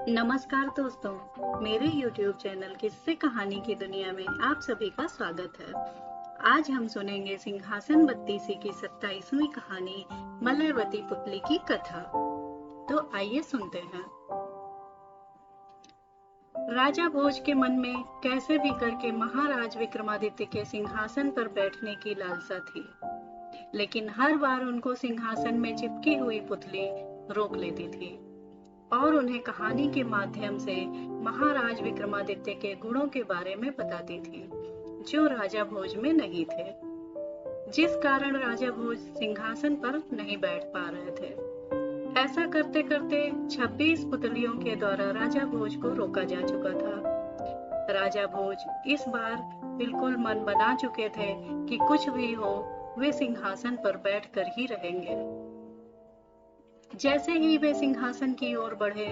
नमस्कार दोस्तों, मेरे YouTube चैनल किस्से कहानी की दुनिया में आप सभी का स्वागत है। आज हम सुनेंगे सिंहासन बत्तीसी की 27वीं कहानी मलयवती पुतली की कथा। तो आइए सुनते हैं। राजा भोज के मन में कैसे भी करके महाराज विक्रमादित्य के सिंहासन पर बैठने की लालसा थी, लेकिन हर बार उनको सिंहासन में चिपकी हुई पुतली रोक लेती थी और उन्हें कहानी के माध्यम से महाराज विक्रमादित्य के गुणों के बारे में बताती थी, जो राजा भोज में नहीं थे, जिस कारण राजा भोज सिंहासन पर नहीं बैठ पा रहे थे। ऐसा करते करते 26 पुतलियों के द्वारा राजा भोज को रोका जा चुका था। राजा भोज इस बार बिल्कुल मन बना चुके थे कि कुछ भी हो, वे सिंहासन पर बैठकर ही रहेंगे। जैसे ही वे सिंहासन की ओर बढ़े,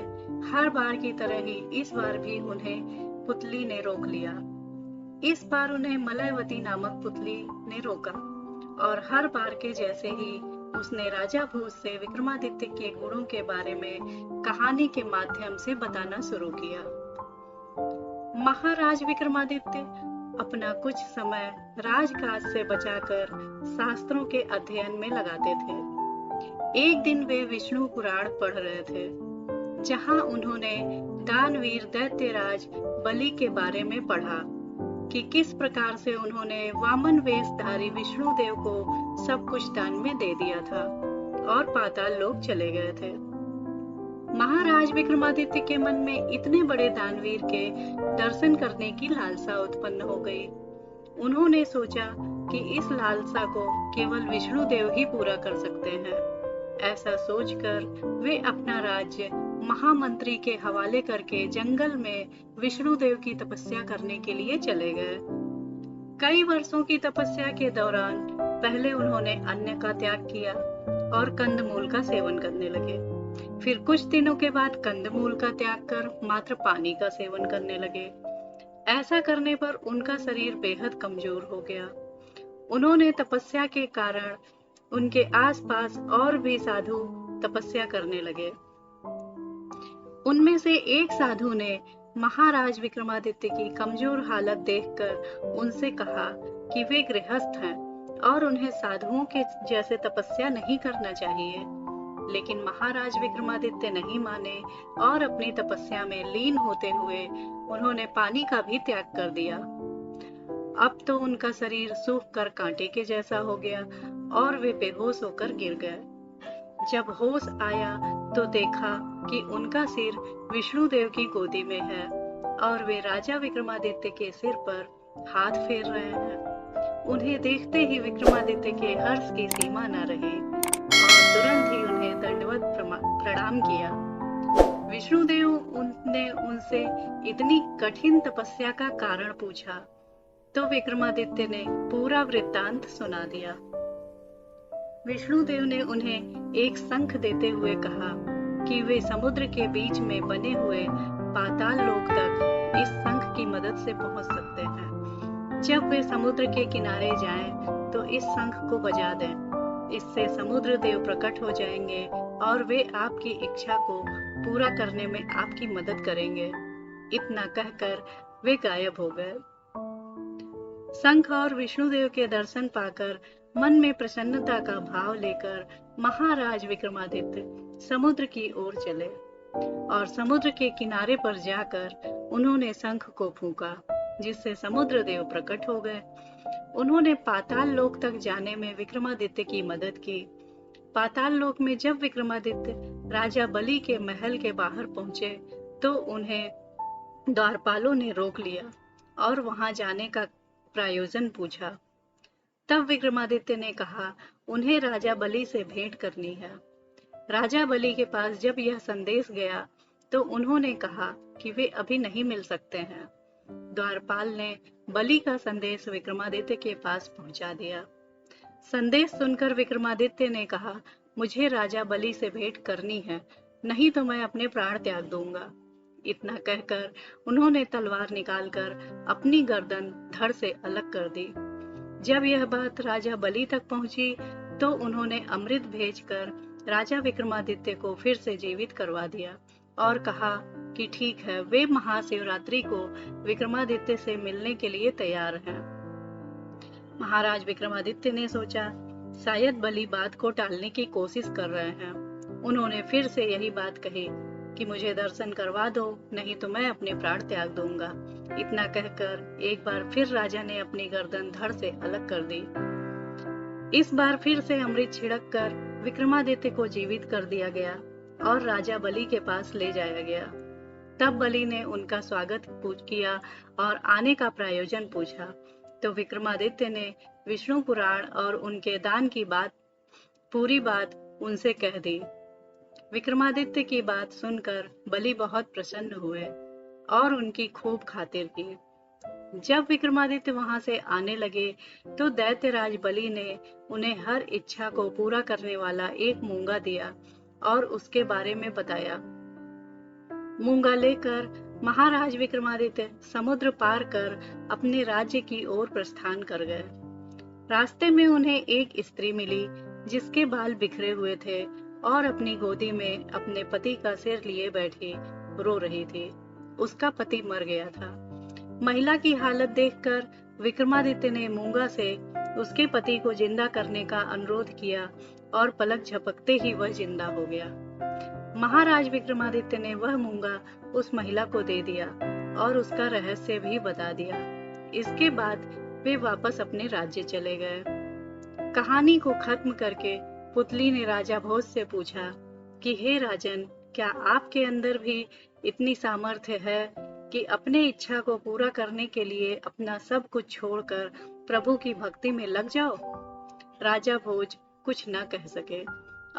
हर बार की तरह ही इस बार भी उन्हें पुतली ने रोक लिया। इस बार उन्हें मलयवती नामक पुतली ने रोका और हर बार के जैसे ही उसने राजा भोज से विक्रमादित्य के गुणों के बारे में कहानी के माध्यम से बताना शुरू किया। महाराज विक्रमादित्य अपना कुछ समय राजकाज से बचाकर शास्त्रों के अध्ययन में लगाते थे। एक दिन वे विष्णु पुराण पढ़ रहे थे, जहां उन्होंने दानवीर दैत्यराज बलि के बारे में पढ़ा कि किस प्रकार से उन्होंने वामन वेशधारी विष्णु देव को सब कुछ दान में दे दिया था और पाताल लोक चले गए थे। महाराज विक्रमादित्य के मन में इतने बड़े दानवीर के दर्शन करने की लालसा उत्पन्न हो गई। उन्होंने सोचा कि इस लालसा को केवल विष्णु देव ही पूरा कर सकते हैं। ऐसा सोचकर वे अपना राज्य महामंत्री के हवाले करके जंगल में विष्णुदेव की तपस्या करने के लिए चले गए। कई वर्षों की तपस्या के दौरान पहले उन्होंने अन्न का त्याग किया और कंदमूल का सेवन करने लगे। फिर कुछ दिनों के बाद कंदमूल का त्याग कर मात्र पानी का सेवन करने लगे। ऐसा करने पर उनका शरीर बेहद कमजोर हो गया। उन्होंने तपस्या के कारण उनके आसपास और भी साधु तपस्या करने लगे। उनमें से एक साधु ने महाराज विक्रमादित्य की कमजोर हालत देखकर उनसे कहा कि वे गृहस्थ हैं और उन्हें साधुओं के जैसे तपस्या नहीं करना चाहिए। लेकिन महाराज विक्रमादित्य नहीं माने और अपनी तपस्या में लीन होते हुए उन्होंने पानी का भी त्याग कर दिया। अब तो उनका शरीर सूख कर कांटे के जैसा हो गया और वे बेहोश होकर गिर गए। जब होश आया तो देखा कि उनका सिर विष्णुदेव की गोदी में है और वे राजा विक्रमादित्य के सिर पर हाथ फेर रहे हैं। उन्हें देखते ही विक्रमादित्य के हर्ष की सीमा न रही और तुरंत ही उन्हें दंडवत प्रणाम किया। विष्णुदेव ने उनसे इतनी कठिन तपस्या का कारण पूछा तो विक्रमादित्य ने पूरा वृत्तांत सुना दिया। विष्णुदेव ने उन्हें एक शंख देते हुए कहा कि वे समुद्र के बीच में बने हुए पाताल लोक तक इस शंख की मदद से पहुंच सकते हैं। जब वे समुद्र के किनारे जाएं तो इस शंख को बजा दें। इससे समुद्र देव प्रकट हो जाएंगे और वे आपकी इच्छा को पूरा करने में आपकी मदद करेंगे। इतना कहकर वे गायब हो गए। शंख और विष्णुदेव के दर्शन पाकर मन में प्रसन्नता का भाव लेकर महाराज विक्रमादित्य समुद्र की ओर चले और समुद्र के किनारे पर जाकर उन्होंने शंख को फूंका, जिससे समुद्र देव प्रकट हो गए। उन्होंने पाताल लोक तक जाने में विक्रमादित्य की मदद की। पाताल लोक में जब विक्रमादित्य राजा बलि के महल के बाहर पहुंचे तो उन्हें द्वारपालों ने रोक लिया और वहां जाने का प्रायोजन पूछा। तब विक्रमादित्य ने कहा उन्हें राजा बलि से भेंट करनी है। राजा बलि के पास जब यह संदेश गया तो उन्होंने कहा कि वे अभी नहीं मिल सकते हैं। द्वारपाल ने बलि का संदेश विक्रमादित्य के पास पहुंचा दिया। संदेश सुनकर विक्रमादित्य ने कहा, मुझे राजा बलि से भेंट करनी है, नहीं तो मैं अपने प्राण त्याग दूंगा। इतना कहकर उन्होंने तलवार निकालकर अपनी गर्दन धड़ से अलग कर दी। जब यह बात राजा बलि तक पहुंची तो उन्होंने अमृत भेजकर राजा विक्रमादित्य को फिर से जीवित करवा दिया और कहा कि ठीक है, वे महाशिवरात्रि को विक्रमादित्य से मिलने के लिए तैयार हैं। महाराज विक्रमादित्य ने सोचा, शायद बलि बात को टालने की कोशिश कर रहे हैं। उन्होंने फिर से यही बात कही कि मुझे दर्शन करवा दो, नहीं तो मैं अपने प्राण त्याग दूंगा। इतना कहकर एक बार फिर राजा ने अपनी गर्दन धड़ से अलग कर दी। इस बार फिर से अमृत छिड़क कर विक्रमादित्य को जीवित कर दिया गया और राजा बलि के पास ले जाया गया। तब बलि ने उनका स्वागत किया और आने का प्रयोजन पूछा, तो विक्रमादित्य ने विष्णु पुराण और उनके दान की पूरी बात उनसे कह दी। विक्रमादित्य की बात सुनकर बलि बहुत प्रसन्न हुए और उनकी खूब खातिर की। जब विक्रमादित्य वहां से आने लगे तो दैत्यराज बलि ने उन्हें हर इच्छा को पूरा करने वाला एक मूंगा दिया और उसके बारे में बताया। मूंगा लेकर महाराज विक्रमादित्य समुद्र पार कर अपने राज्य की ओर प्रस्थान कर गए। रास्ते में उन्हें एक स्त्री मिली जिसके बाल बिखरे हुए थे और अपनी गोदी में अपने पति का सिर लिए बैठी रो रही थी। उसका पति मर गया था। महिला की हालत देखकर विक्रमादित्य ने मूंगा से उसके पति को जिंदा करने का अनुरोध किया और पलक झपकते ही वह जिंदा हो गया। महाराज विक्रमादित्य ने वह मूंगा उस महिला को दे दिया और उसका रहस्य भी बता दिया। इसके बाद वे वापस अपने राज्य चले गए। कहानी को खत्म करके पुतली ने राजा भोज से पूछा कि हे राजन, क्या आपके अंदर भी इतनी सामर्थ्य है कि अपने इच्छा को पूरा करने के लिए अपना सब कुछ छोड़कर प्रभु की भक्ति में लग जाओ? राजा भोज कुछ न कह सके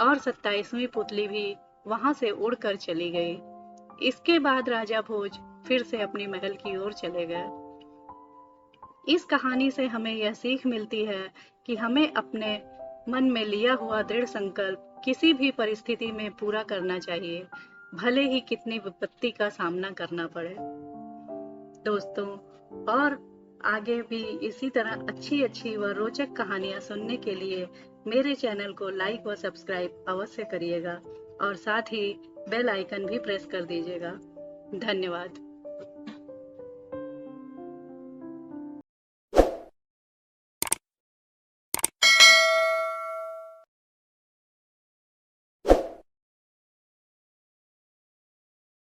और 27वीं पुतली भी वहां से उड़कर चली गई। इसके बाद राजा भोज फिर से अपने महल की ओर चले गए। इस कहानी से हमें यह सीख मिलती है कि हमें अपने मन में लिया हुआ दृढ़ संकल्प किसी भी परिस्थिति में पूरा करना चाहिए, भले ही कितनी विपत्ति का सामना करना पड़े। दोस्तों, और आगे भी इसी तरह अच्छी व रोचक कहानियां सुनने के लिए मेरे चैनल को लाइक व सब्सक्राइब अवश्य करिएगा और साथ ही बेल आइकन भी प्रेस कर दीजिएगा। धन्यवाद।